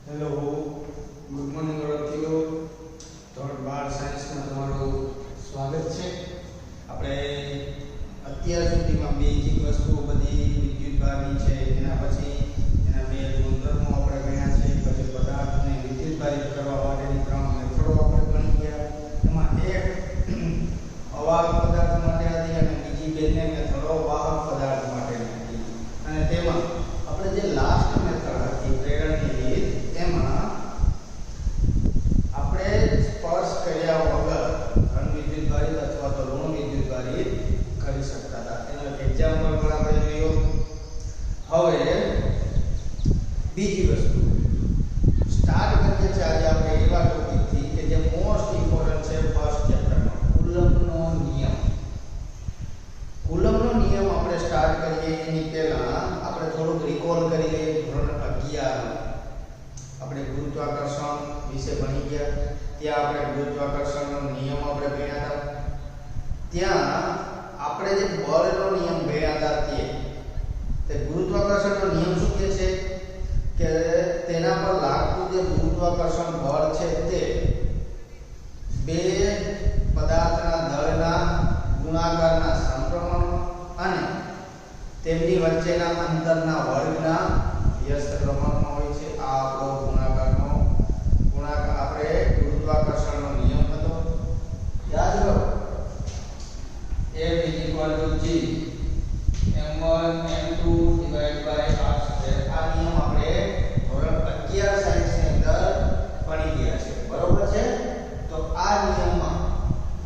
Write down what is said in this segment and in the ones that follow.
Hello, good morning વિદ્યાર્થીઓ. ધોરણ 12 સાયન્સમાં તમારું સ્વાગત છે. આપણે અત્યાર સુધીમાં બેઝિક વસ્તુઓ બધી વિદ્યુત ભારની છે, એના પછી એના બે ગુણધર્મો આપણે ભણ્યા છે, પછી પદાર્થને વિદ્યુત ભારિત કરવા માટેની 3 મેથડો આપણે ભણી ગયા. એમાં એક અવાહક પદાર્થ માટે હતી અને બીજી બંને મેથડો વાહક પદાર્થ માટેની હતી. અને તેમાં આપણે જે લાસ્ટ મેથડ હતી પ્રેરણની રીત, એમાં આપણે સ્પર્શ કર્યા વગર ધન વિદ્યુત ભારિત અથવા તો ઋણ વિદ્યુત ભારિત કરી શકતા હતા. એનો એક એક્ઝામ્પલ પણ આપણે જોયો. હવે બીજી વસ્તુ સ્ટાર્ટ કરીએ છીએ આજે આપણે એવા ટોપિકથી કે જે મોસ્ટ ઇમ્પોર્ટન્ટ છે ફર્સ્ટ ચેપ્ટરમાં, કુલમ્બનો નિયમ. કુલમ્બનો નિયમ આપણે સ્ટાર્ટ કરીએ એની પહેલા આપણે થોડુંક રિકોલ કરી લઈએ. ધોરણ 11 આપણે ગુરુત્વાકર્ષણ વિશે ભણી ગયા. ત્યાં આપણે ગુરુત્વાકર્ષણનો નિયમ આપણે ભણ્યા હતા. ત્યાં આપણે જે બળનો નિયમ ભણ્યા હતા તે ગુરુત્વાકર્ષણનો નિયમ શું કહે છે કે તેના પર લાગતું જે ગુરુત્વાકર્ષણ બળ છે તે બે પદાર્થના દળના ગુણાકારના સમપ્રમાણમાં અને તેમની વચ્ચેના અંતરના વર્ગના વ્યસ્ત પ્રમાણમાં હોય છે. આ આપણો ગુણાકાર આપણે ગુરુત્વાકર્ષણનો નિયમ હતો. યાદ કરો, F = G m1 m2 / r². આ નિયમ આપણે ધોરણ 11 સાયન્સની અંદર ભણી ગયા છે, બરોબર છે? તો આ નિયમમાં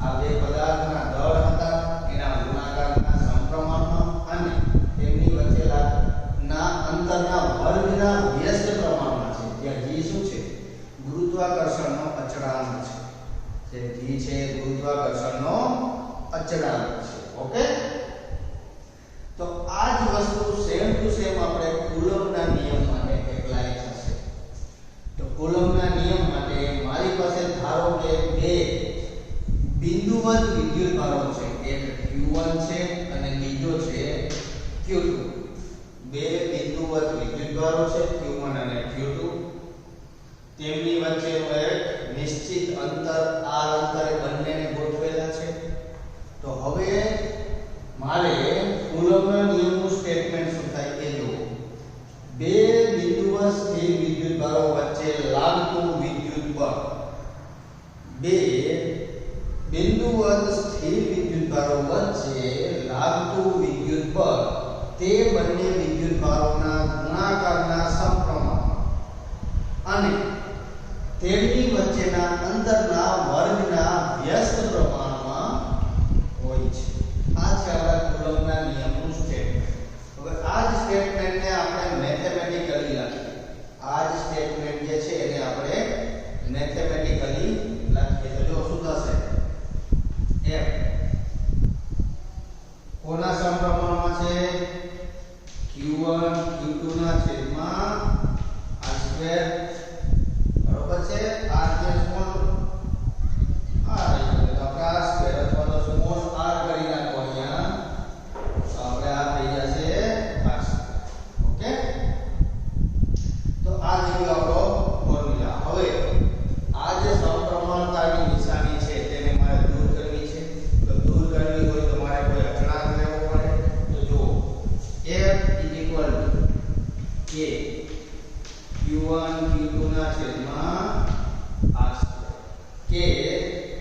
આ બે પદાર્થના દળ હતા, એના ગુણાકારના સમપ્રમાણમાં અને તેમની વચ્ચેના અંતરના વર્ગના વ્યસ્ત પ્રમાણમાં છે. ત્યાં g શું છે? ગુરુત્વાકર્ષણનો અચળાંક છે. જે g છે ગુરુત્વાકર્ષણનો અચળાંક છે. ઓકે, તો આ જ વસ્તુ સેમ ટુ સેમ આપણે કુલમ્બના નિયમ માટે એપ્લાય થશે. તો કુલમ્બના નિયમ માટે મારી પાસે ધારો કે બે બિંદુવત વિદ્યુતભારો છે, એક q1 છે અને બીજો છે q2. બે બિંદુવત વિદ્યુતભારો છે q1 અને q2. તેમની વચ્ચેનું એક નિશ્ચિત અંતર, આ અંતરે બંનેને ગોઠવેલા છે. તો હવે મારે કુલમ્બના નિયમનું સ્ટેટમેન્ટ શું થાય તે જુઓ. બે બિંદુવત સ્થિર વિદ્યુતભારો વચ્ચે લાગતું વિદ્યુત બળ, બે બિંદુવત સ્થિર વિદ્યુતભારો વચ્ચે લાગતું વિદ્યુત બળ તે બંને વિદ્યુતભારોના ગુણાકારના સમપ્રમાણમાં અને તેમની વચ્ચેના અંતરના વર્ગના વ્યસ્ત પ્રમાણમાં હોય છે. આ છે આપણા કુલમ્બના નિયમનું સ્ટેટમેન્ટ. હવે આ જ સ્ટેટમેન્ટને આપણે મેથેમેટિકલી લખીએ. આ જ સ્ટેટમેન્ટ જે છે એને આપણે મેથેમેટિકલી લખીએ તો જો શું થશે? F કોના સમપ્રમાણમાં છે? q1 q2 ના છેદમાં r². બરોબર છે? r જે સ્મોલ r એટલે તો આપણે r² અથવા તો સ્મોલ r કરી નાખો અહીંયા, તો આપણે આ થઈ જશે r². ઓકે, તો આ જેવી આપણો ફોર્મ્યુલા. હવે આ જે સમપ્રમાણતાની નિશાની છે તેને મારે દૂર કરવી છે. તો દૂર કરવી હોય તો મારે કોઈ અચળાંક લેવો પડે. તો જુઓ, F = K q1 q2 ના છેદમાં r². K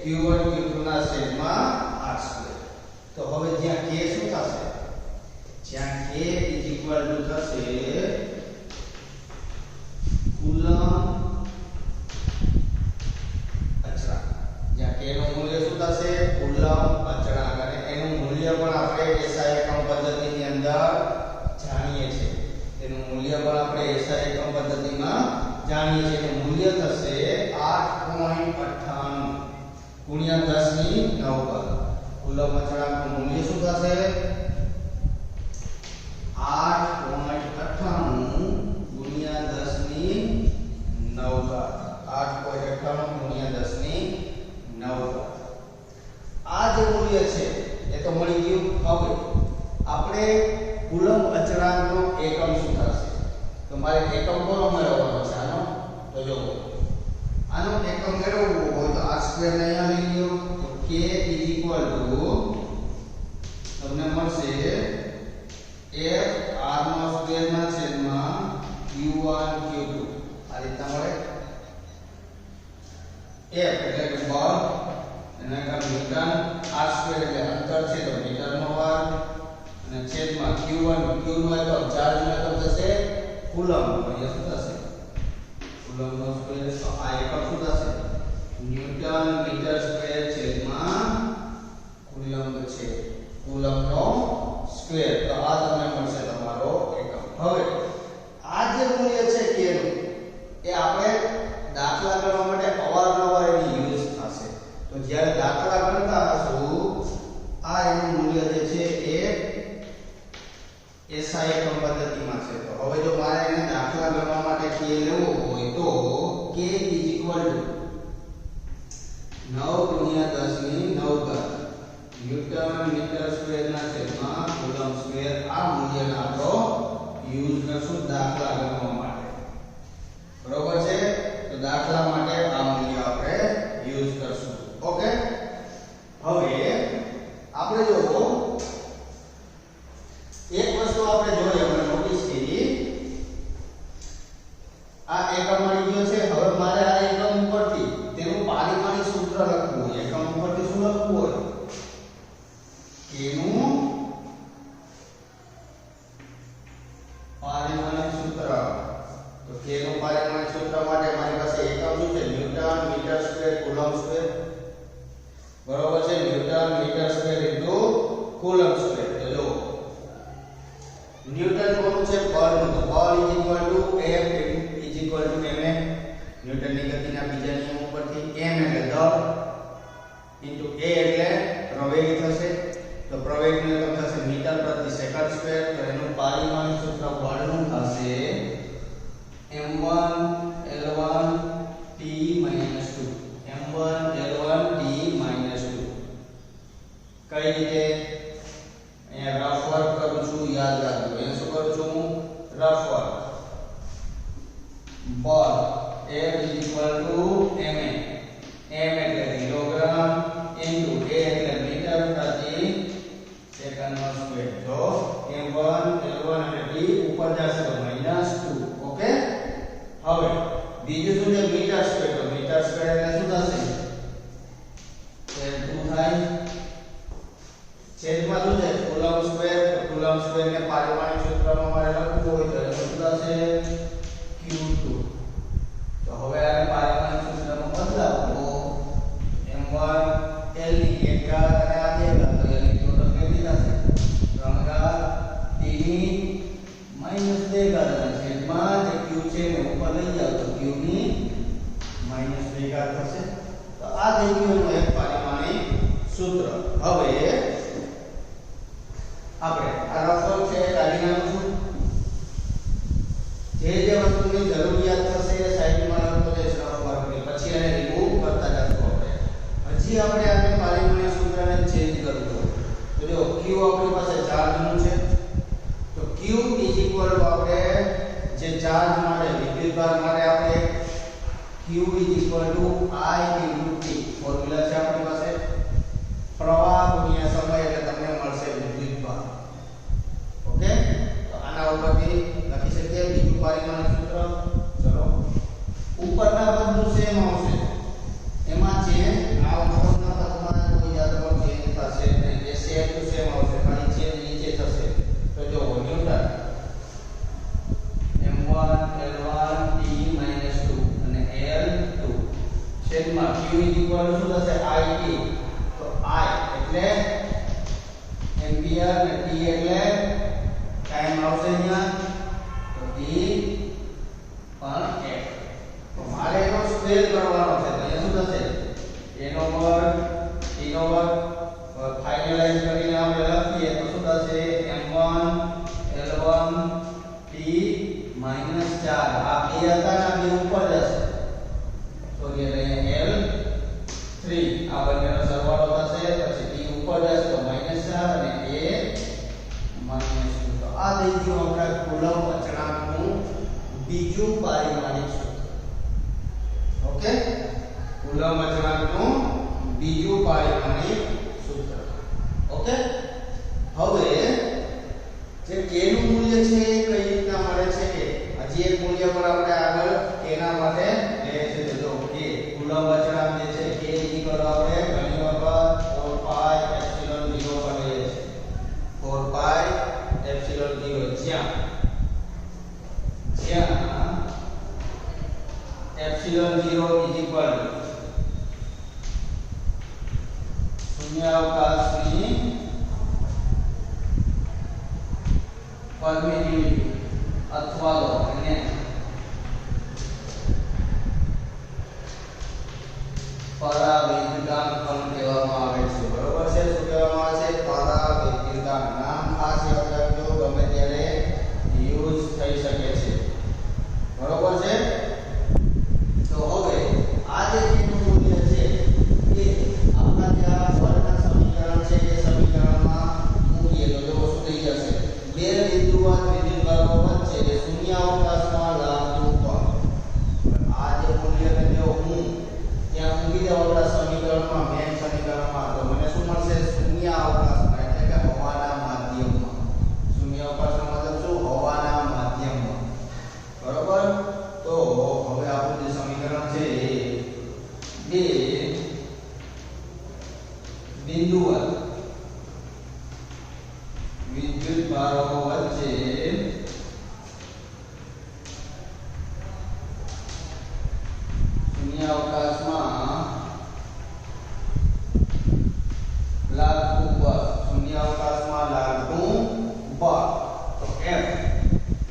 q1 q2 ના છેદમાં r². તો હવે જ્યાં K શું થશે? જ્યાં K = થશે કુલમ્બ અચળાંક. જ્યાં K નું મૂલ્ય શું થશે? કુલમ્બ અચળાંક. અને એનું મૂલ્ય પણ આપણે SI એકમ પદ્ધતિની અંદર જાણીએ છીએ. એનું મૂલ્ય પણ આપણે SI એકમ પદ્ધતિમાં જાણીએ છીએ. એનું મૂલ્ય થશે 8.98 ગુણ્યા 10⁹. કુલમ્બ અચળાંકનું મૂલ્ય શું થશે? 8.98 ગુણ્યા 10⁹. 8.98 ગુણ્યા 10⁹. આ જે મૂલ્ય છે એ તો મળી ગયું. હવે આપણે કુલમ્બ અચળાંકનો એકમ શું થશે? તો મારે એકમ કોનો મેળવવાનો છે? આનો તો જો આનો એકમ મેળવવો હોય તો r સ્ક્વેર ને અહીંયા લઈ લ્યો તો k તમને મળશે f r નો સ્ક્વેર ના છેદમાં q1 q2 આ રીતના મળે f એટલે કે બળ એના કા ન્યૂટન r સ્ક્વેર એટલે અંતર છે તો મીટર નો વર્ગ અને છેદમાં q1 q નો એકમ ચાર્જ નો એકમ થશે કુલમ અહીંયા શું થશે કુલમ નો સ્ક્વેર તો આ એકમ શું થશે ન્યૂટન મીટર સ્ક્વેર છેદમાં કુલમ છે કુલમ નો સ્ક્વેર તો આ તમને મળશે તમારો એકમ હવે આ જે મૂલ્ય છે k નું એ આપણે દાખલા ગણવા માટે અવારનવાર એની યુઝ થશે તો જ્યારે દાખલા ગણતા હશું આ એનું મૂલ્ય જે છે એ SI એકમ પદ્ધતિમાં છે તો હવે જો મારે એને દાખલા ગણવા માટે k લેવો હોય તો k 9 × 10 ની 9 ઘાત ન્યૂટન મીટર સ્ક્વેર ના છેદમાં કુલમ સ્ક્વેર આ મૂલ્યને આપણો યુઝ કરશું દાખલા ગણવા માટે બરોબર છે તો દાખલા માટે આ મૂલ્ય આપણે યુઝ કરશું ઓકે હવે આપણે જો એક વસ્તુ આપણે જોઈએ આપણે નોટિસ કરી આ એકમ મળી ગયો છે હવે મારે આ એકમ ઉપરથી તેનું પારિમાણિક સૂત્ર લખવું હોય એકમ ઉપરથી શું લખવું હોય k નું પારિમાણિક સૂત્ર તો k નું પારિમાણિક સૂત્ર માટે મારી પાસે એકમ શું છે newton metre square coulomb square બરોબર છે newton metre square coulomb square તો જો ન્યૂટન કોનું છે બળનું તો બળ F ma ન્યૂટનની ગતિના બીજા નિયમ ઉપરથી m એટલે દળ ઇન્ટુ a એટલે પ્રવેગ થશે તો પ્રવેગનું એકમ થશે મીટર પ્રતિ સેકન્ડ સ્ક્વેર તો એનું પારિમાણિક સૂત્ર બળનું થશે m1 l1 t - 2 m1 l1 t - 2 કઈ રીતે અહીંયા રફ વર્ક કરું છું યાદ રાખજો અહીંયા શું કરું છું હું રફ વર્ક બળ F ma m એટલે કિલોગ્રામ ઇન્ટુ a એટલે મીટર પ્રતિ સેકન્ડ નો સ્ક્વેર તો m1 l1 અને t ઉપર જશે તો -2 ઓકે હવે બીજું શું છે મીટર સ્ક્વેર તો મીટર સ્ક્વેર એટલે શું થશે l2 થાય છેદમાં શું છે કુલમ સ્ક્વેર ને પારિમાણિક સૂત્રમાં મારે લખવું હોય તો એ શું થશે q2 તો હવે આને પારિમાણિક સૂત્રમાં બદલાવો m1 l ની 1 ઘાત અને આ 2 ઘાત તો એની ટોટલ કેટલી થશે 3 ઘાત t ની -2 ઘાત અને છેદમાં જે q છે એને ઉપર લઈ જાવ તો q ની -2 ઘાત થશે તો આ થઈ ગયું એનું એક પારિમાણિક સૂત્ર હવે આપણે આ રફ છે કાઢી નાખશું જે વસ્તુની જરૂરિયાત થશે એ સાઈડમાં લખતો જઈશ રફ વર્કની પછી એને રિમૂવ કરતા જશું આપણે હજી આપણે આને પારિમાણિક સૂત્રને ચેન્જ કરવું તો જો q આપણી પાસે ચાર્જનું છે તો q આપણે જે ચાર્જ માટે વિદ્યુતભાર માટે આપણે q I × t ફોર્મ્યુલા છે આપણી પાસે પ્રવાહ ગુણ્યા સમય એટલે તમને મળશે વિદ્યુતભાર ઓકે તો આના ઉપરથી લખી શકીએ બીજું પારિમાણિક સૂત્ર ચલો ઉપરના બધું સેમ આવશે એમાં ચેન્જ આ ઉપરના પદમાં કોઈ જાતનો ચેન્જ થશે નહીં એ સેમ ટુ સેમ આવશે ખાલી ચેન્જ નીચે થશે તો જો ન્યૂટન m1 l1 t - 2 અને l2 છેદમાં q શું થશે it તો I એટલે એમ્પિયર અને t એટલે ટાઈમ આવશે અહીંયા તો t પણ f તો મારે એનો સ્ક્વેર કરવાનો છે તો અહીંયા શું થશે a નો વર્ગ t નો વર્ગ ફાઇનલાઇઝ કરીને આપણે લખીએ તો શું થશે m1 l1 t - 4 આ બે હતા ને બે ઉપર જશે તો કે l3 આ બંનેનો સરવાળો થશે પછી t ઉપર જશે તો -4 અને a -2 તો આ થઈ ગયું આપણા કુલમ અચળાંકનું બીજું પારિમાણિક સૂત્ર ઓકે, કુલમ અચળાંકનું બીજું પારિમાણિક સૂત્ર. ઓકે, હવે જે k નું મૂલ્ય છે એ કઈ રીતના મળે છે કે હજી એક મૂલ્ય પર આપણે આગળ એના માટે લે છે. તો k કુલમ અચળાંક જે છે k ઈ કરો આપણે ઘણી વખત 4 pi એપ્સિલોન 0 પર લઈએ છે. 4 pi એપ્સિલોન 0 જ્યાં એપ્સિલોન 0 ઇઝ ઇક્વલ શૂન્યાવકાશની પરમિટિવિટી અથવા તો એને પરાવૈદ્યુતાંક પણ કહેવામાં આવે છે. બરોબર છે? શું કહેવામાં આવે છે? પરાવૈદ્યુતાંક. નામ ખાસ યાદ રાખજો, ગમે ત્યારે યુઝ થઈ શકે છે. બરોબર છે? તો હવે આ જે નું મૂલ્ય છે એ આપણા ત્યાં વર્ગના સમીકરણ છે એ સમીકરણમાં મૂકીએ તો જો શું થઈ જશે? બે બિંદુઓ ત્રિજ્યાઓ વચ્ચે શૂન્યાવકાશમાં લાગતું બળ. આ જે મૂલ્યને જો હું ત્યાં મૂકી દઉં આપણા સમીકરણમાં, મેન સમીકરણમાં, તો મને શું મળશે? શૂન્યાવકાશમાં એટલે કે હવાના માધ્યમમાં. શૂન્યાવકાશનો મતલબ શું? હવાના માધ્યમમાં. બરોબર? તો હવે આપણું જે સમીકરણ છે એ બે બિંદુઓ વિદ્યુત ભારો વચ્ચે શૂન્યાવકાશમાં લાગતું બળ. શૂન્યાવકાશમાં લાગતું બળ. તો F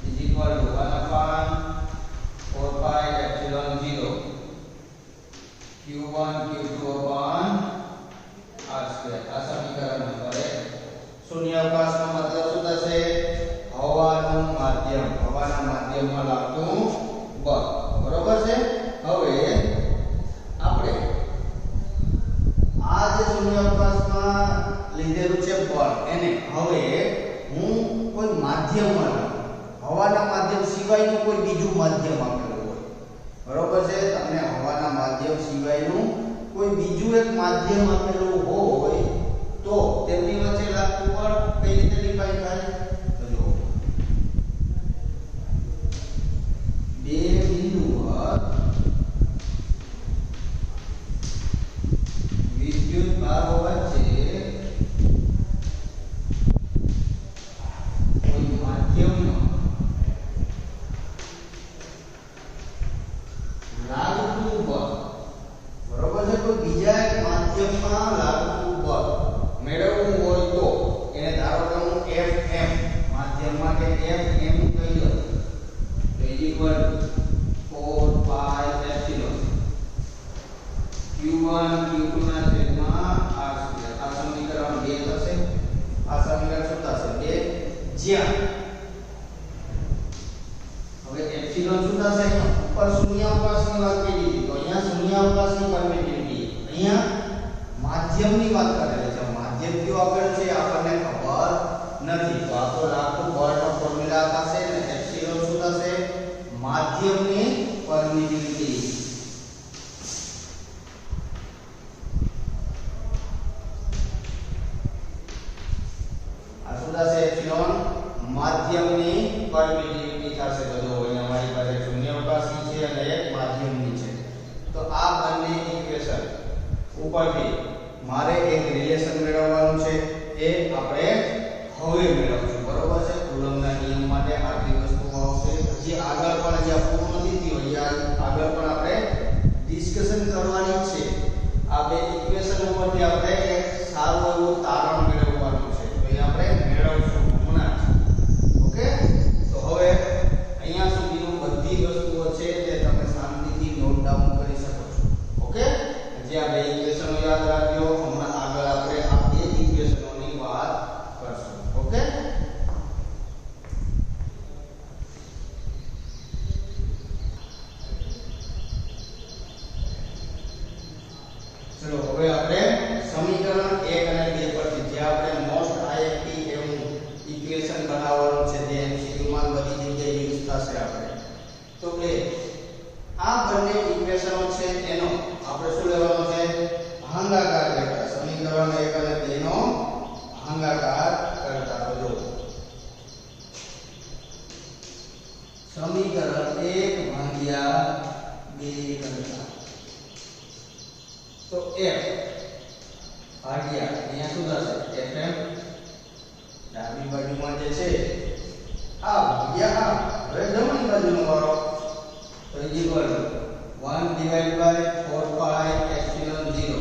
is equal to 1/4 pi epsilon 0 q1 q2 upon r². આ સમીકરણ નંબર 1. શૂન્યાવકાશનો મતલબ શું થશે? હવાનું માધ્યમ. હવાના માધ્યમમાં લાગતું બળ. બરોબર છે? હવે આપણે આ જે શૂન્યાવકાશમાં લીધેલું છે બળ એને હવે હું કોઈ માધ્યમમાં લાવું. હવાના માધ્યમ સિવાયનું કોઈ બીજું માધ્યમ આપેલું હોય. બરોબર છે? તમને હવાના માધ્યમ સિવાયનું કોઈ બીજું એક માધ્યમ આપેલું હોય તો તેમની વચ્ચે લાગતું બળ કઈ રીતે ડિફાઇન થાય? તો જો બે બિંદુઓ વિદ્યુત ભારો વચ્ચે કોઈ માધ્યમમાં લાગતું બળ. બરોબર છે? કોઈ બીજા એક માધ્યમમાં લાગતું બળ મેળવવું હોય તો એને ધારો કે હું Fm માધ્યમ માટે Fm કહી દઉં તો equal 4 pi epsilon q1 q2 ના છેદમાં r². આ સમીકરણ 2 થશે. આ સમીકરણ શું થશે? 2 જ્યાં હવે એપ્સિલોન શું થશે? ઉપર શૂન્યાવકાશની વાત કરી દીધી તો અહીંયા શૂન્યાવકાશની પરમિટિવિટી, અહીંયા માધ્યમની વાત કરેલી છે. માધ્યમ કયો આપેલ છે આપણને ખબર નથી. તો આ તો લાગતું બળનો ફોર્મ્યુલા થશે ને એપ્સિલોન શું થશે? માધ્યમની પરમિટિવિટી. આ શું થશે? એપ્સિલોન માધ્યમની પરમિટિવિટી થશે. તો જો અહીંયા અમારી પાસે શૂન્યાવકાશની છે અને એક માધ્યમની છે. તો આ બંને ઇક્વેશન ઉપરથી મારે એક રિલેશન મેળવવાનું છે એ આપણે હવે મેળવશું. બરોબર છે? કુલમના નિયમ માટે આટલી વસ્તુઓ આવશે. હજી આગળ પણ જે પૂર્ણ નથી થયું આગળ પણ આપણે ડિસ્કશન કરવાની છે. આ બે ઇક્વેશન ઉપરથી આપણે એક સારું એવું તારણ મેળવવાનું છે. તો એ આપણે મેળવશું હમણાં જ. ઓકે? તો હવે અહીંયા સુધીનું બધી વસ્તુઓ છે તે તમે શાંતિથી નોટ ડાઉન કરી શકો છો. ઓકે? જે આ બે ઇક્વેશનો યાદ રાખજો. હમણાં આગળ આપણે આ બે ઇક્વેશનોની વાત કરશું. ઓકે? સમીકરણ 1 ભાગ્યા 2 કરતા તો f ભાગ્યા અહીંયા શું થશે fm ડાબી બાજુમાં જે છે આ ભાગ્યા આ હવે જમણી બાજુનો વારો તો equal 1 divide by 4 pi epsilon 0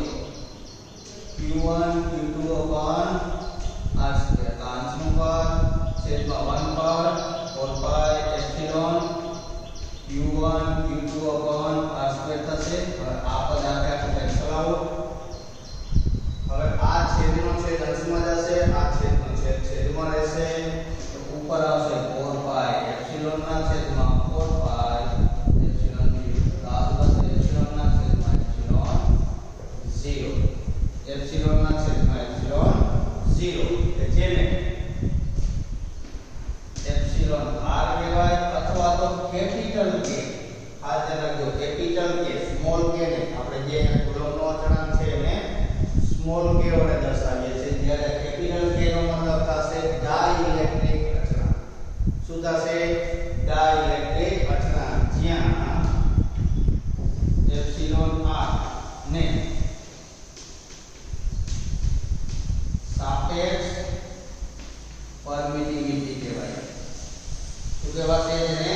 q1 q2 upon r square અંશનું પાવર છેદમાં 1 power 4 pi epsilon q1 q2 upon r square થશે હવે આ પદ આખે કેન્સલ આવો હવે આ છેદનો છેદ અંશમાં જશે આ છેદનો છેદ છેદમાં રહેશે તો ઉપર આવશે 4 pi epsilon ના છેદમાં 4 pi epsilon 0 તો આ બસ epsilon ના છેદમાં epsilon 0 epsilon ના છેદમાં epsilon 0 કે જેને epsilon r કહેવાય અથવા તો કેપિટલ K આ જે લખ્યો કેપિટલ K સ્મોલ k ને આપણે જે કુલમનો અચળાંક છે એને સ્મોલ k વડે દર્શાવીએ છીએ જ્યારે કેપિટલ K નો મતલબ થશે ડાઇલેક્ટ્રિક અચળાંક શું થશે ડાઇલેક્ટ્રિક અચળાંક જ્યાં એપ્સિલોન r ને સાપેક્ષ પરમિટિવિટી કહેવાય શું કહેવાશે જેને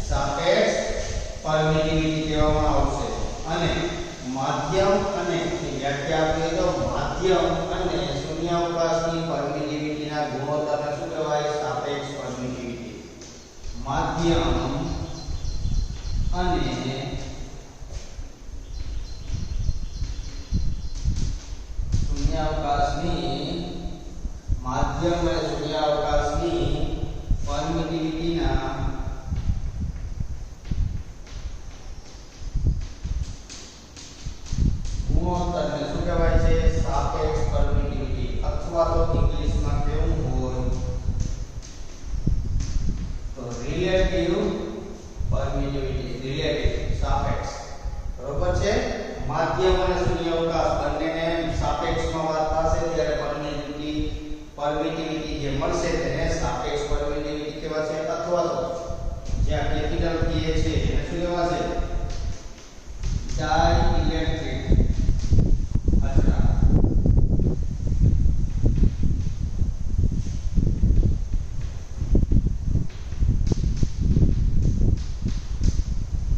સાપેક્ષ પરમિટિવિટી કહેવામાં આવશે અને માધ્યમ અને વ્યાખ્યા આપીએ તો માધ્યમ અને શૂન્યાવકાશની પરમિટિવિટીના ગુણોત્તરને શું કહેવાય સાપેક્ષ પરમિટિવિટી માધ્યમ અને શૂન્યાવકાશની માધ્યમ અને શૂન્યાવકાશની પરમિટિવિટીના ગુણોત્તરને શું કહેવાય છે સાપેક્ષ પરમિટિવિટી અથવા તો ઇંગ્લિશમાં કેવું હોય તો રિલેટિવ પરમિટિવિટી રિલેટિવ સાપેક્ષ બરોબર છે માધ્યમ અને શૂન્યાવકાશ બંનેને સાપેક્ષમાં વાત થશે ત્યારે પરમિટિવિટી જે મળશે તેને સાપેક્ષ પરમિટિવિટી કહેવાશે અથવા તો જ્યાં કેપિટલ K છે એને શું કહેવાશે ડાઇલેક્ટ્રિક અચળાંક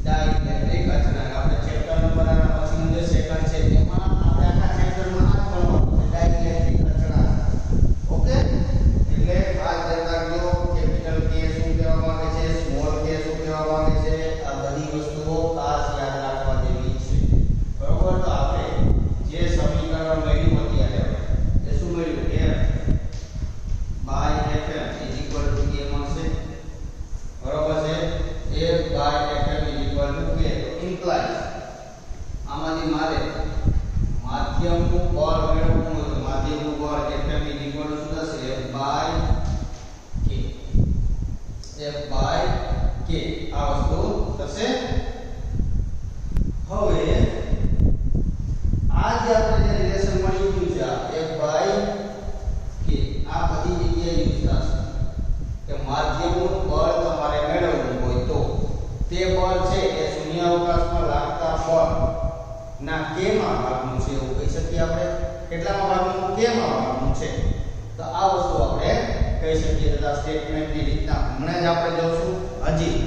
ડાઇલેક્ટ્રિક અચળાંક આપણે ચેપ્ટર નંબર આના પછીનું જે સેકન્ડ છે એમાં આપણે આખા ચેપ્ટરમાં આ જ ભણવાનું છે ડાઇલેક્ટ્રિક અચળાંક ઓકે એટલે આ ધ્યાન રાખજો કેપિટલ K શું કહેવા માંગે છે સ્મોલ k શું કહેવા માંગે છે આ બધી વસ્તુઓ ખાસ યાદ રાખવા જેવી છે બરોબર તો આપણે જે સમીકરણ મળ્યું અત્યારે એ શું મળ્યું f by fm k મળશે બરોબર છે f by fm k તો ઇમ્પ્લાઇઝ આમાંથી મારે માધ્યમનું બળ મેળવવું હોય તો માધ્યમનું બળ fm શું થશે f by k આ વસ્તુ થશે હવે આ જે આપણે જે રિલેશન મળી ગયું છે આ f by k આ બધી જગ્યાએ યુઝ થશે કે માધ્યમનું બળ તમારે મેળવવું હોય તો તે બળ છે એ શૂન્યાવકાશમાં લાગતા બળ ના k માં ભાગનું છે એવું કહી શકીએ આપણે કેટલામાં ભાગનું k માં ભાગનું છે તો આ વસ્તુ આપણે કહી શકીએ તો સ્ટેટમેન્ટની રીતના હમણાં જ આપણે જોશું હજી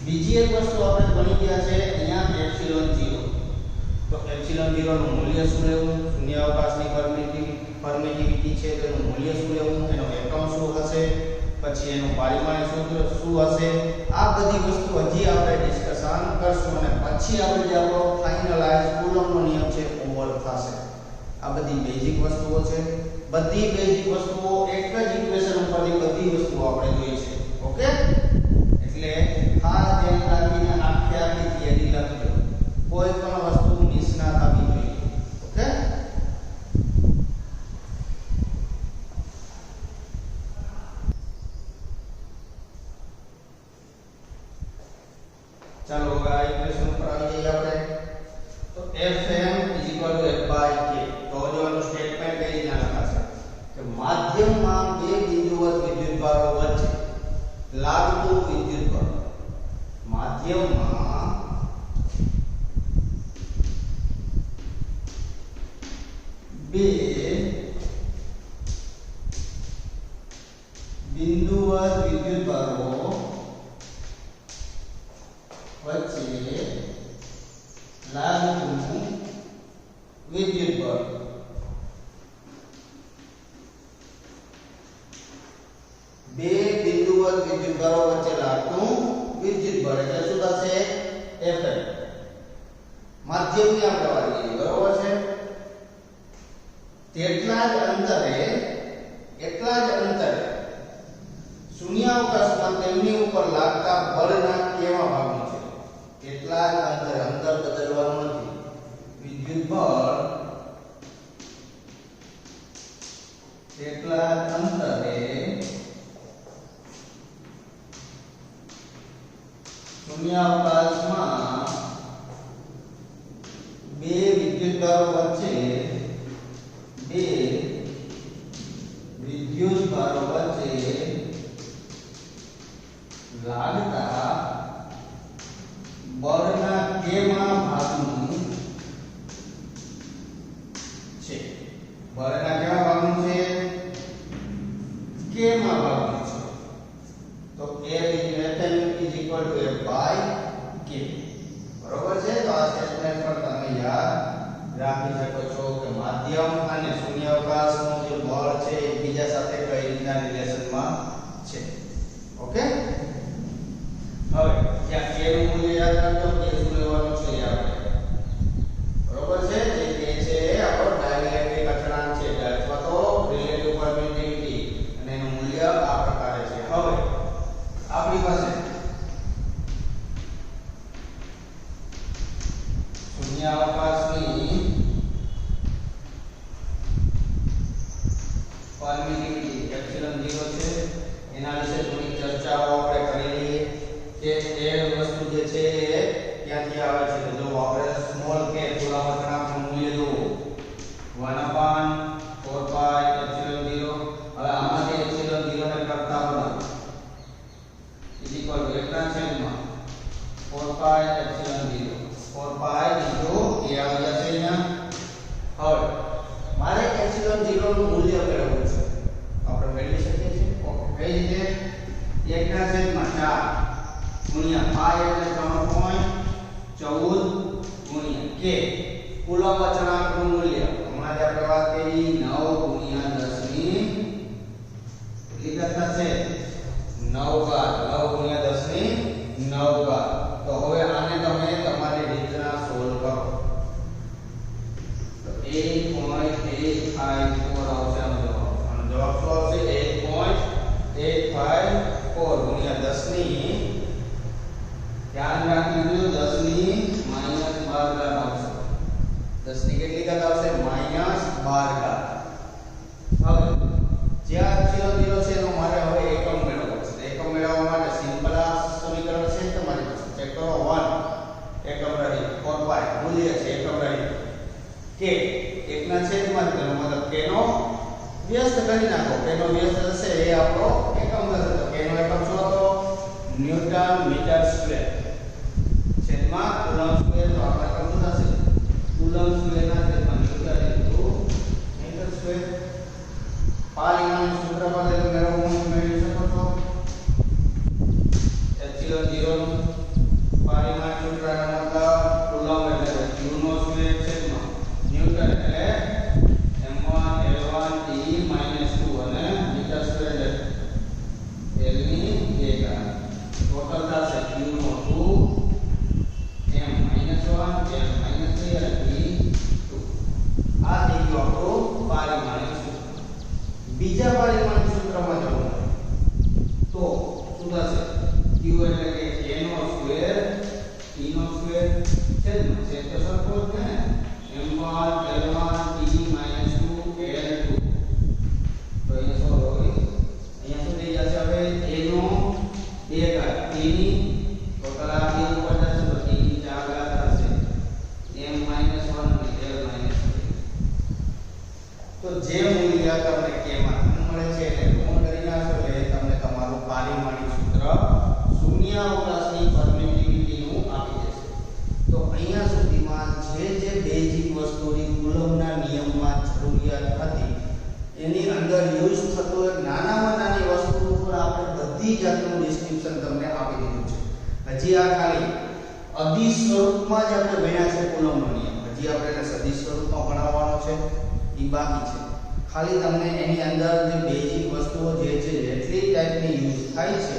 બીજી એક વસ્તુ આપણે ભણી ગયા છે અહીંયા એપ્સિલોન 0 તો એપ્સિલોન 0 નું મૂલ્ય શું લેવું શૂન્યાવકાશની પરમિટિવિટી છે તો એનું મૂલ્ય શું લેવું એનો એકમ શું હશે પછી એનું પરિમાણ શું હશે આ બધી વસ્તુ હજી આપણે ડિસ્કશન કરશું અને પછી આપણે જે આપણો ફાઇનલાઇઝ કુલમનો નિયમ છે ઓવર થશે આ બધી બેઝિક વસ્તુઓ છે બધી બેઝિક વસ્તુઓ એક જ ઇક્વેશન ઉપરથી બધી વસ્તુઓ આપણે જોઈ છે ઓકે એટલે ખાસ ધ્યાન રાખીને આખી થિયરી લખજો કોઈ પણ વસ્તુ મિસ ના થવી જોઈએ ઓકે ચાલો હવે આ ઇક્વેશન ઉપર આવી જઈએ આપણે તો fm f/k તો જો એનું સ્ટેટમેન્ટ કઈ રીતના લખાશે કે માધ્યમમાં બે બિંદુવત વિદ્યુતભારો વચ્ચે લાગતું વિદ્યુતબળ વિદ્યુતભારો વચ્ચે લાગતું વિદ્યુતબળ. બે બિંદુવત વિદ્યુતભારો વચ્ચે લાગતું વિદ્યુતબળ એટલે શું થશે? F. માધ્યમની આપણે વાત કરીએ, બરોબર છે? એટલા જ અંતરે શૂન્યાવકાશમાં તેમની ઉપર લાગતા બળના કેવા ભાગનું છે? એટલા જ અંતર બદલવાનું નથી. વિદ્યુતબળ એટલા જ અંતરે શૂન્યાવકાશમાં બે વિદ્યુતભારો વચ્ચે લાગતા બળના કેવા ભાગનું છે? બળના કેવા ભાગનું છે? કેમાં ભાગનું છે? તો F is equal to F by K. બરોબર છે? તો આ સ્ટેટમેન્ટ પર તમે યાદ રાખી શકો છો કે માધ્યમ અને શૂન્યાવકાશનું જે બળ છે એકબીજા સાથે કઈ રીતના રિલેશનમાં છે. ઓકે, હવે ત્યાં k નું મૂલ્ય યાદ રાખજો. k શું લેવાનું છે આપણે? બરોબર છે? જે k છે એ આપણો ડાઇલેક્ટ્રિક અચળાંક છે અથવા તો રિલેટિવ પરમિટિવિટી અને એનું મૂલ્ય આ પ્રકારે છે. હવે આપણી પાસે શૂન્યાવકાશની પરમિટિવિટી એપ્સિલોન 0 છે. એના વિશે થોડી ચર્ચાઓ આપણે કરી લઈએ કે એ વસ્તુ જે છે એ ક્યાંથી આવે છે. તો જો આપણે સ્મોલ k કુલમ અચળાંકનું મૂલ્ય જોવો 1/4 પાઈ એપ્સિલોન 0. હવે આમાંથી એપ્સિલોન 0 ને કરતા બનાવો is equal to 1/4 pi epsilon 0. 4 pi into a આવી જશે અહીંયા. હવે મારે એપ્સિલોન 0 નું મૂલ્ય મેળવવું છે. આપણે મેળવી શકીએ છીએ. ઓકે, કઈ રીતે? 1/4 ગુણ્યા પાઈ એટલે 3.14 ગુણ્યા k કુલમ અચળાંકનું મૂલ્ય હમણાં જ આપણે વાત કરી 9 ગુણ્યા 10 ની કેટલી થશે? 9 ઘાત. 9 ગુણ્યા 10 ની 9 ઘાત. તો હવે આને તમે તમારી રીતના સોલ્વ કરો તો 8.854 આવશે આનો જવાબ. આનો જવાબ શું આવશે? 8.854 ગુણ્યા 10 ની ધ્યાન રાખીજો 10 ની -12 ઘાત આવશે. 10 ની કેટલી ઘાત આવશે? -12 ઘાત. હવે જ્યાં એપ્સિલોન 0 છે એનો મારે હવે એકમ મેળવવો છે. એકમ મેળવવા માટે સિમ્પલ આ સમીકરણ છે તમારી પાસે. ચેક કરો 1 એકમ રહી 4 પાઈ મૂલ્ય છે એકમ રહી k 1/4 માં તેનો મતલબ k નો વ્યસ્ત કરી નાખો. k નો વ્યસ્ત હશે એ આપણો એકમ થશે. તો k નો એકમ શું હતો? ન્યૂટન મીટર સ્ક્વેર છેદમાં કુલમ સ્ક્વેર. તો આ એકમ શું થશે? કુલમ સ્ક્વેર ના છેદમાં ન્યૂટન ઇન્ટુ મીટર સ્ક્વેર. પારિમાણિક સૂત્ર પરથી તમે મેળવી શકો છો એપ્સિલોન 0 નું પારિમાણિક સૂત્રનો મતલબ કુલમ એટલે q નો સ્ક્વેર છેદમાં ન્યૂટન એટલે m1 l1 t - 2 અને મીટર સ્ક્વેર એટલે l ની 2 ઘાત. ટોટલ થશે q નો 2 m - 1 m - 3 અને t 2. આ થઈ ગયું આપણું પારિમાણિક સૂત્ર. બીજા પારિમાણિક સૂત્રમાં જવું તો શું થશે? q એટલે કે a નો સ્ક્વેર t નો સ્ક્વેર છેદમાં છે તો સરખો જ ને m1 l1 t - 2 l2. તો અહીંયા શું હોય? અહીંયા શું થઈ જશે? હવે a નો 2 ઘાત t ની ટોટલ આ બે ઉપર જશે તો t ની 4 ઘાત થશે m - 1 અને l - 3. તો જે મૂલ્ય તમને k માં મળે છે એને ગુણ કરી નાખો એટલે તમને તમારું પારિમાણિક સૂત્ર શૂન્યાવકાશની પરમિટિવિટી નું આપી દેશે. તો અહીંયા સુધીમાં જે બેઝિક વસ્તુની કુલમના નિયમમાં જરૂરિયાત હતી એની અંદર યુઝ થતો એક નાનામાં નાની વસ્તુ ઉપર આપણે બધી બધી જાતનું ડિસ્ક્રિપ્શન તમને આપી દીધું છે. હજી આ ખાલી અદિશ સ્વરૂપમાં જ આપણે ભણ્યા છે કુલમ્બનો નિયમ. હજી આપણે એને સદિશ સ્વરૂપમાં ભણાવવાનો છે, એ બાકી છે. ખાલી તમને એની અંદર જે બેઝિક વસ્તુઓ જે છે, જેટલી ટાઈપની યુઝ થાય છે,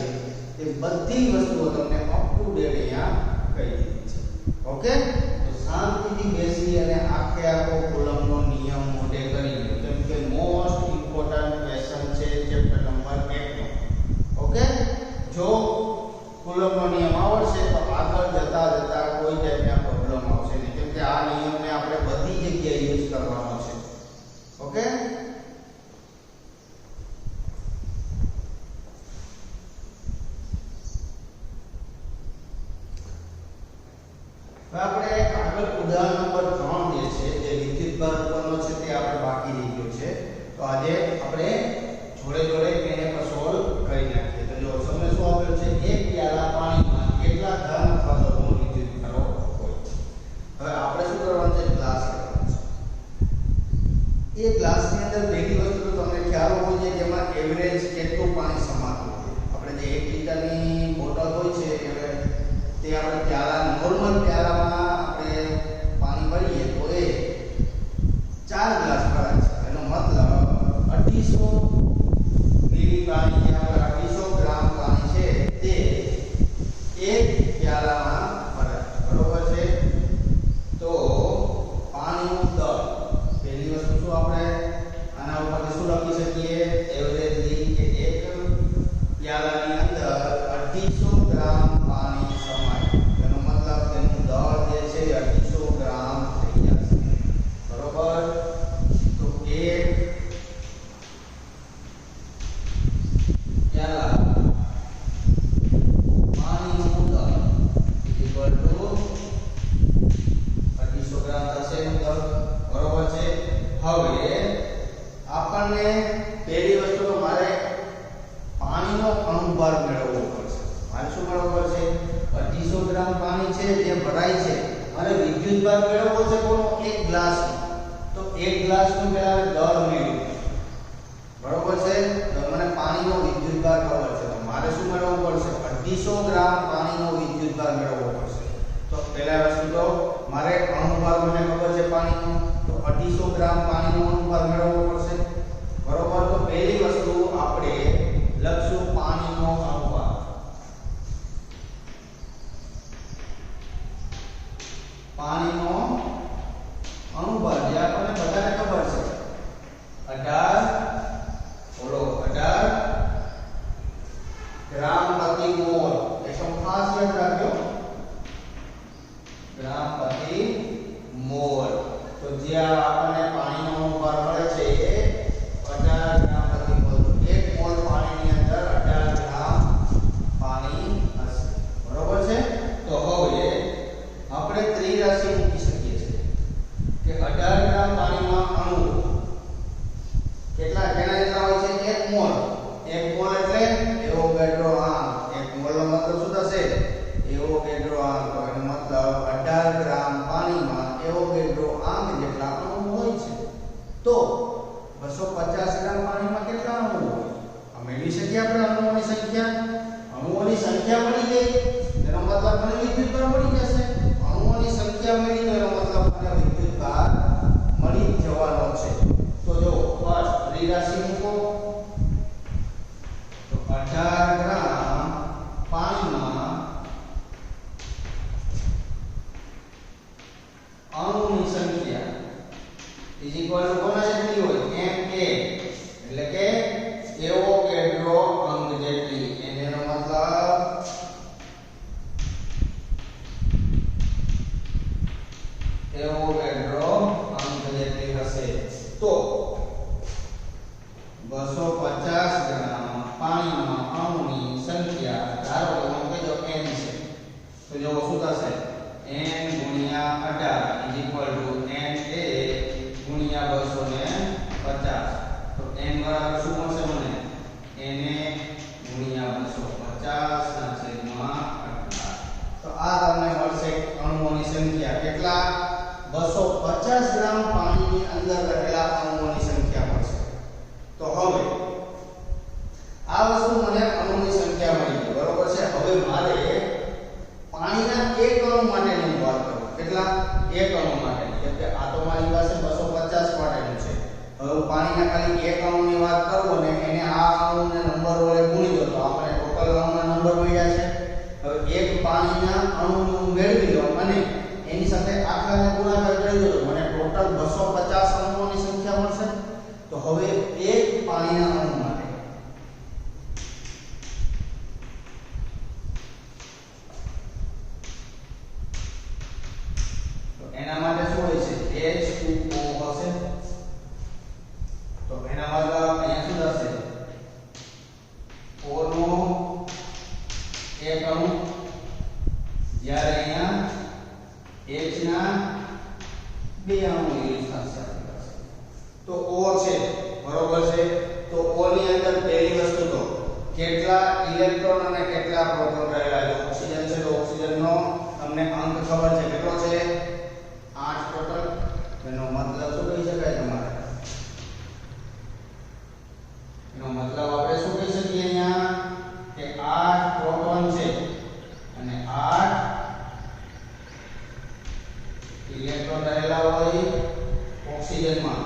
તે બધી વસ્તુઓ તમને અપ ટુ ડેટ અહીંયા કહી દીધી છે. ઓકે, તો શાંતિથી બેસી અને આખો કુલમ્બનો નિયમ મોઢે કરી લો, કેમ કે મોસ્ટ ઇમ્પોર્ટન્ટ ક્વેશ્ચન છે ચેપ્ટર નંબર 1 નો. ઓકે, જો કુલમ્બનો નિયમ આવડશે તો આગળ જતા કોઈ ટાઈપના પ્રોબ્લેમ આવશે નહીં, કેમ કે આ નિયમને આપણે બધી જગ્યાએ યુઝ કરવાનો છે. ઓકે, આપણે આગળ ઉદાહરણ નંબર 3 જે છે, જે વિદ્યુતભાર ઉપરનો છે, તે આપણે બાકી રહી ગયો છે. તો આજે આપણે જોડે એને પર સોલ્વ કરી નાખીએ. તો જો તમને શું આપેલું છે, એક પ્યાલા પાણીમાં કેટલા ઘન અથવા ધનનો વિદ્યુતભાર હોય. હવે આપણે શું કરવાનું છે, ગ્લાસ લેવાનો છે. એ ગ્લાસની અંદર પહેલી વસ્તુ તો તમને ખ્યાલ હોવો જોઈએ કે એમાં એવરેજ કેટલું પાણી સમાતું હોય. આપણે જે 1 લીટરની બોટલ હોય છે, તે આપણે પ્યાલા નોર્મલ પ્યાલામાં આપણે પાણી ભરીએ તો એ 4 ગ્લાસ ભરાય છે. એનો મતલબ 250 મિલી પાણી, જે આપણે 250 ગ્રામ પાણી છે, તે એક પ્યાલામાં ભરાય. બરોબર છે? તો પાણીનું દળ, પહેલી વસ્તુ શું આપણે આના ઉપરથી શું લખી શકીએ, એવરેજલી કે એક પ્યાલાની અંદર 250 ગ્રામ પાણી સમાય. એનો મતલબ તેનું દળ જે છે 250 ગ્રામ થઈ જશે. બરોબર? તો એક પ્યાલા પાણીનું દળ ઇક્વલ ટુ 250 ગ્રામ થશે એનું દળ. બરોબર છે? હવે આપણને પહેલી વસ્તુ તો મારે પાણીનો અણુભાર મેળવવો પડશે. મારે શું મેળવવો પડશે? 250 ગ્રામ પાણી છે જે ભરાય છે, અને વિદ્યુતભાર મેળવવો છે કોનો? એક ગ્લાસનો. તો એક ગ્લાસનું પહેલા દળ મેળવ્યું. બરોબર છે? તો મને પાણીનો વિદ્યુતભાર ખબર છે, તો મારે શું મેળવવું પડશે? 250 ગ્રામ પાણીનો વિદ્યુતભાર મેળવવો પડશે. તો પહેલા વસ્તુ તો મારે અણુભાર મને ખબર છે પાણીનો, તો 250 ગ્રામ પાણીનો અણુભાર મેળવવો પડશે. બરોબર? તો પહેલી વસ્તુ આપણે લખશું પાણીનો અણુભાર. પાણીનો અણુભાર જે આપણને બધાને ખબર છે 18 ગ્રામ પ્રતિ મોલ. એકમ ખાસ યાદ રાખજો, ગ્રામ પ્રતિ મોલ. તો જે આપણને પાણીનો અણુભાર મળે છે એ 18 ગ્રામ પ્રતિ મોલ. એક મોલ પાણીની અંદર 18 ગ્રામ પાણી હશે. બરોબર છે? તો હવે આપણે ત્રિરાશિ મૂકી શકીએ છીએ કે 18 ગ્રામ પાણીમાં અણુ કેટલા જેટલા હોય છે? 1 મોલ. 1 મોલ એટલે એવોગાડ્રો આંક. 1 મોલનો મતલબ શું થશે? એવોગાડ્રો આંક. તો એનો મતલબ 18 ગ્રામ પાણીમાં એવોગાડ્રો આંક જેટલા અણુ હોય છે. તો 250 ગ્રામ પાણીમાં કેટલા અણુ હોય? આ મેળવી શકીએ આપણે અણુઓની સંખ્યા. અણુઓની સંખ્યા મળી ગઈ, એનો મતલબ મને વિદ્યુતભાર મળી જશે. અણુઓની સંખ્યા મળી તો એનો મતલબ મને વિદ્યુતભાર મળી જવાનો છે. તો જો ફર્સ્ટ ત્રિરાશિ મૂકો. તો 18 ગ્રામ પાણીમાં અણુની સંખ્યા ઇઝ ઇક્વલ ટુ કોના જેટલી હોય? Ma, એટલે કે એવોગાડ્રો અંક જેટલી. એનો મતલબ એવોગાડ્રો અંક જેટલી હશે. તો 250 ગ્રામ પાણીમાં અણુની સંખ્યા ધારો કે હું કહી દઉં n છે, તો જો શું થશે? n ગુણ્યા 18 ઇઝ ઇક્વલ ટુ na ગુણ્યા 250. તો n બરાબર શું મળશે મને? na ગુણ્યા 250 ના છેદમાં 18. તો આ તમને મળશે અણુઓની સંખ્યા. કેટલા? 250 ગ્રામ પાણીની અંદર રહેલા અણુઓની સંખ્યા મળશે. તો હવે આ વસ્તુ મને અણુની સંખ્યા પાણીના ખાલી એક અણુની વાત કરું અને એને આ અણુને નંબર વડે ગુણી દો તો આપણે ટોટલ અણુના નંબર મળ્યા છે. હવે એક પાણીના અણુનું મેળવી લો અને એની સાથે આખલાને ગુણાકાર કરી દો તો મને ટોટલ 250 અણુઓની સંખ્યા મળશે. તો હવે એક પાણીના અણુ માટે તો એના માટે શું હોય છે H2O હશે. તો એના મતલબ અહીંયા શું થશે O નો એક અણુ જ્યારે અહીંયા H ના બે અણુ યુઝ થશે. તો O છે બરોબર છે. તો O ની અંદર પહેલી વસ્તુ તો કેટલા ઇલેક્ટ્રોન અને કેટલા પ્રોટોન રહેલા છે. ઓક્સિજન છે તો ઓક્સિજનનો તમને અંક ખબર છે કેટલો છે 8 ટોટલ. એનો મતલબ શું કહી શકાય તમારે એનો મતલબ આપણે શું કહી શકીએ અહીંયા કે 8 પ્રોટોન છે અને 8 ઇલેક્ટ્રોન રહેલા હોય ઓક્સિજનમાં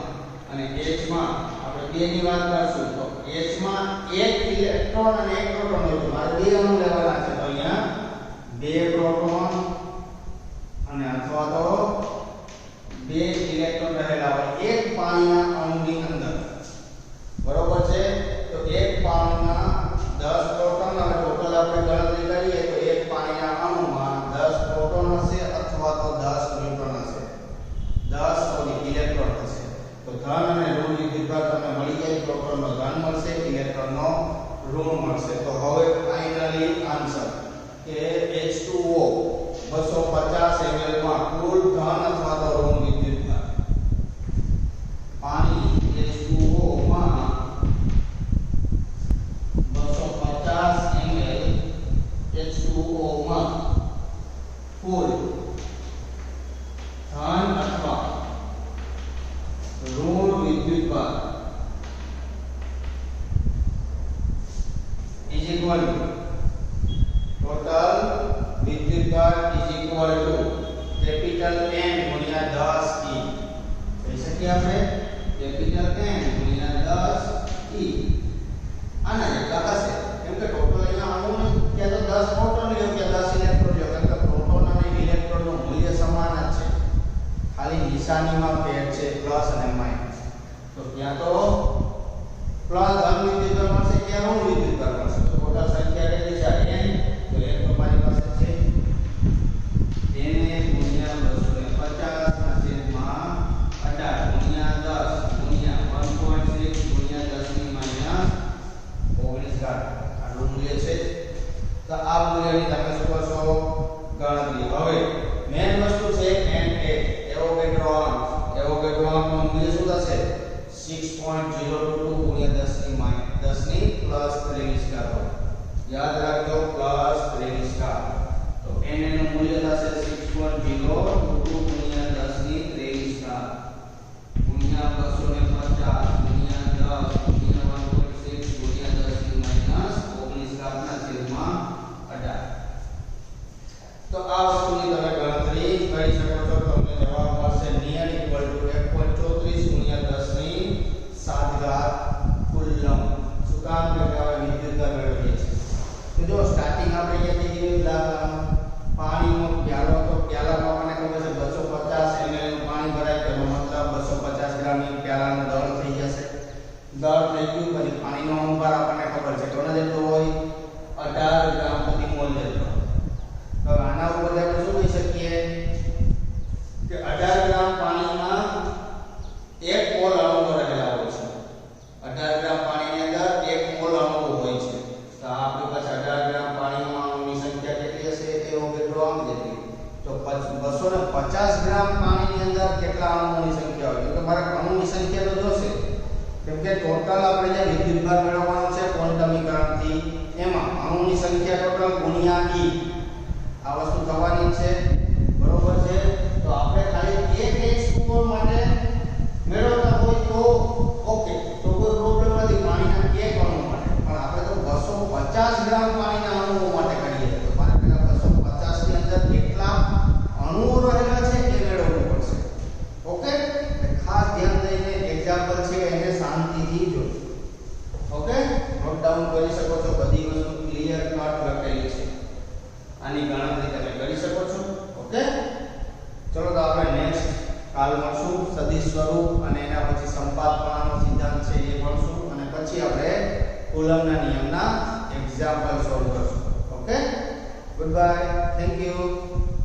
અને H માં આપણે બે ની વાત કરશું તો H માં એક ઇલેક્ટ્રોન અને એક પ્રોટોન હોય તો મારે બે અણુ લેવાના છે. તો અહીંયા બે પ્રોટોન અને અથવા તો બે ઇલેક્ટ્રોન રહેલા હોય એક પાણીના અણુની અંદર બરોબર છે. તો એક પાણીના 10 પ્રોટોન અને ટોટલ આપણે ગણતરી કરીએ તો એક પાણીના અણુમાં 10 પ્રોટોન હશે અથવા તો 10 ન્યુટ્રોન હશે 10 ઇલેક્ટ્રોન હશે. તો ધન અને ઋણ વિદ્યુતભાર તમને મળી જાય. પ્રોટોનનો ધન મળશે ઇલેક્ટ્રોનનો ઋણ મળશે. તો હવે ફાઇનલી આન્સર કે H2O 250 ml માં કુલ ધન અથવા તો ઋણ વિદ્યુતભાર પાણી H2O માં 250 ml H2O માં કુલ ધન અથવા ઋણ વિદ્યુતભાર is equal to total વિદ્યુતભાર is equal to capital N ગુણ્યા 10 E. કહી શકીએ આપણે capital N ગુણ્યા 10 E આના જેટલા હશે. કેમ કે ટોટલ અહીંયા અણુ કે તો 10 પ્રોટોન લ્યો કે 10 ઇલેક્ટ્રોન લ્યો કારણ કે પ્રોટોન અને ઇલેક્ટ્રોનનું મૂલ્ય સમાન જ છે. ખાલી નિશાનીમાં ફેર છે પ્લસ અને માઈનસ. તો ત્યાં તો પ્લસ ધન વિદ્યુતભાર મળશે કે ઋણ વિદ્યુતભાર મળશે. તો ટોટલ સંખ્યા કેટલી છે n. તો એક તો મારી પાસે છે n ગુણ્યા 250 ના છેદમાં 18 ગુણ્યા 10 ગુણ્યા 1.6 ગુણ્યા 10 ની માઈનસ 19 આનું મૂલ્ય છે. તો આ મૂલ્યની તમે શું કરશો ગણતરી. હવે મેઈન વસ્તુ છે Na એવોગેડ્રોનું મૂલ્ય શું થશે 6.022 ગુણ્યા 10 ની પ્લસ 23 યાદ રાખજો પ્લસ 23. તો Na નું મૂલ્ય થશે 6.022 ગુણ્યા 10 ની 23 ગુણ્યા 250 ગુણ્યા 10 ગુણ્યા 1.6 ગુણ્યા 10 ની માઈનસ 19 ના છેદમાં 18. તો આ વસ્તુની તમે ગણતરી કરી શકો છો. તમને જવાબ મળશે નિયર ઇક્વલ ટુ 1.34 ગુણ્યા 10 ની 7 કુલમ. શું કામ કે આપણે વિદ્યુતભાર મેળવીએ છીએ. તો જો સ્ટાર્ટિંગ આપણે અહીંયાથી પાણીનો પ્યાલો તો પ્યાલામાં આપણને ખબર છે 250 ml નું પાણી ભરાય તેનો મતલબ 250 ગ્રામ ની પ્યાલાનું દળ થઈ જશે. દળ થઈ ગયું પછી પાણીનો અણુભાર આપણને ખબર છે કોના જેટલો હોય 18 ગ્રામ પ્રતિ મોલ જેટલો. તો આના ઉપર આપણે શું કહી શકીએ કે 18 ગ્રામ પાણીમાં એક મોલ અણુઓ રહેલા હોય છે. 18 ગ્રામ પાણીની અંદર એક મોલ અણુઓ હોય છે. તો આપણી પાસે 18 ગ્રામ પાણીમાં અણુની સંખ્યા કેટલી હશે તે ઓગેડ્રો અંક જેટલી. તો 250 ગ્રામ પાણીની અંદર કેટલા અણુઓની સંખ્યા હોય તો મારે અણુની સંખ્યા તો જોશે. કેમ કે ટોટલ આપણે જે વિદ્યુતભાર મેળવવાનો છે ક્વોન્ટમીકરણથી એમાં અણુની સંખ્યા ટોટલ ગુણ્યા E આ વસ્તુ થવાની છે. બરોબર છે. તો આપણે ખાલી એક H2O માટે મેળવતા હોય તો ઓકે તો કોઈ પ્રોબ્લેમ નથી પાણીના એક અણુ માટે. પણ આપણે તો 250 ગ્રામ પાણીના અણુઓ માટે કરીએ તો મારે પેલા 250 ની અંદર કેટલા અણુઓ રહેલા છે એ મેળવવું પડશે. ઓકે ખાસ ધ્યાન દઈને એક્ઝામ્પલ છે એને શાંતિ એક્ઝામ્પલ સોલ્વ કરશું. Okay, good bye, thank you.